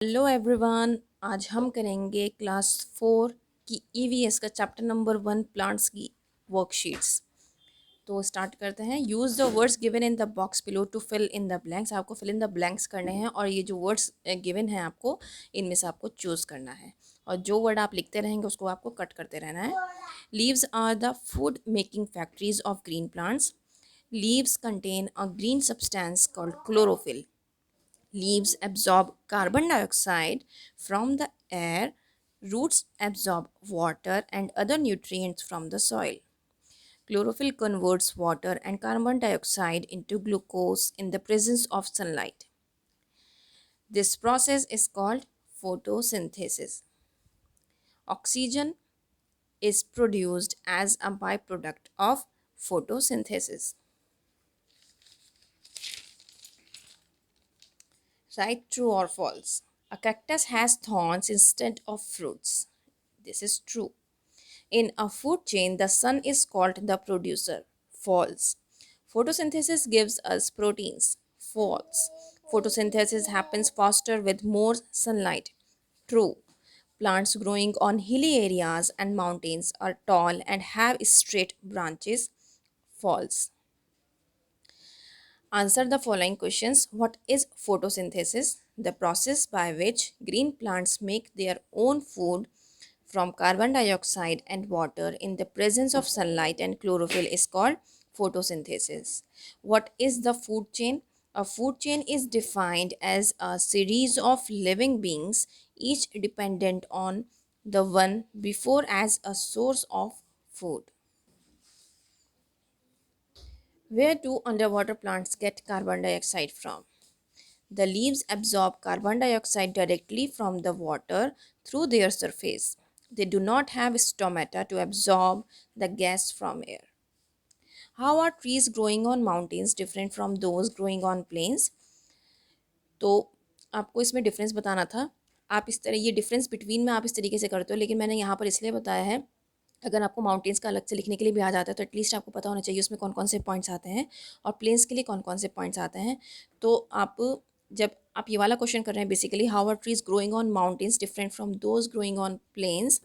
Hello everyone, आज हम करेंगे क्लास 4 की ईवीएस का चैप्टर नंबर 1 प्लांट्स की वर्कशीट्स। तो स्टार्ट करते हैं। Use the words given in the box below to fill in the blanks. आपको फिल इन द ब्लैंक्स करने हैं और ये जो वर्ड्स गिवन हैं आपको इनमें से आपको चूज़ करना है और जो वर्ड आप लिखते रहेंगे उसको आपको कट करते रहना है। Leaves are the food making factories of green plants. Leaves contain a green substance called chlorophyll. Leaves absorb carbon dioxide from the air. Roots absorb water and other nutrients from the soil. Chlorophyll converts water and carbon dioxide into glucose in the presence of sunlight. This process is called photosynthesis. Oxygen is produced as a byproduct of photosynthesis. Right, true or false? A cactus has thorns instead of fruits. This is true. In a food chain, the sun is called the producer. False. Photosynthesis gives us proteins. False. Photosynthesis happens faster with more sunlight. True. Plants growing on hilly areas and mountains are tall and have straight branches. False. Answer the following questions. What is photosynthesis? The process by which green plants make their own food from carbon dioxide and water in the presence of sunlight and chlorophyll is called photosynthesis. What is the food chain? A food chain is defined as a series of living beings, each dependent on the one before as a source of food. Where do underwater plants get carbon dioxide from? The leaves absorb carbon dioxide directly from the water through their surface. They do not have stomata to absorb the gas from air. How are trees growing on mountains different from those growing on plains? तो आपको इसमें difference बताना था। आप इस तरह ये difference between में आप इस तरीके से करते हो, लेकिन मैंने यहाँ पर इसलिए बताया है अगर आपको माउंटेन्स का अलग से लिखने के लिए भी आ जाता है तो एटलीस्ट आपको पता होना चाहिए उसमें कौन कौन से पॉइंट्स आते हैं और प्लेन्स के लिए कौन कौन से पॉइंट्स आते हैं। तो आप जब आप ये वाला क्वेश्चन कर रहे हैं basically how are trees growing on mountains different from those growing on plains,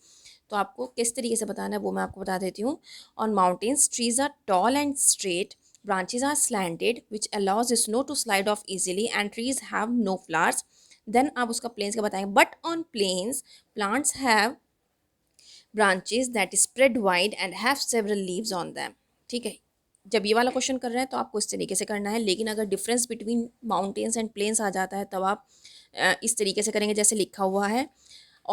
तो आपको किस तरीके से बताना है वो मैं आपको बता देती हूँ। On mountains trees are tall and straight, branches are slanted which allows snow to slide off easily and trees have no flowers. Then आप उसका plains का बताएंगे, but on plains plants have branches that spread wide and have several leaves on them. ठीक है, जब ये वाला question कर रहे हैं तो आपको इस तरीके से करना है, लेकिन अगर difference between mountains and plains आ जाता है तब आप इस तरीके से करेंगे जैसे लिखा हुआ है।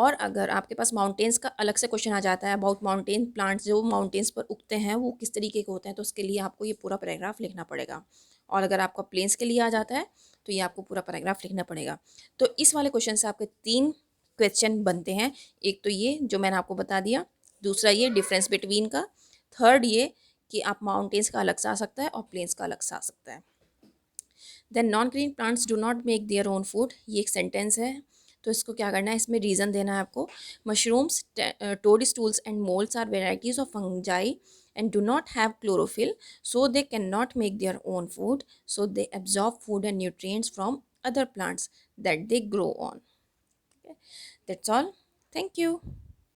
और अगर आपके पास माउंटेन्स का अलग से क्वेश्चन आ जाता है अबाउट माउंटेन प्लांट्स जो माउंटेन्स पर उगते हैं वो किस तरीके के होते हैं, तो उसके लिए आपको ये पूरा पैराग्राफ लिखना पड़ेगा। और अगर आपका प्लेन्स के लिए आ जाता है तो ये आपको पूरा पैराग्राफ लिखना पड़ेगा। तो इस वाले क्वेश्चन से आपके 3 क्वेश्चन बनते हैं। एक तो ये जो मैंने आपको बता दिया, दूसरा ये डिफरेंस बिटवीन का, थर्ड ये कि आप माउंटेन्स का अलग से आ सकता है और प्लेन्स का अलग से आ सकता है। Then non green plants do not make their own food, ये एक सेंटेंस है तो इसको क्या करना है, इसमें रीज़न देना है आपको। Mushrooms, toadstools and moulds are varieties of fungi and do not have chlorophyll, so they cannot make their own food, so they absorb food and nutrients from other plants that they grow on. Okay. That's all. Thank you.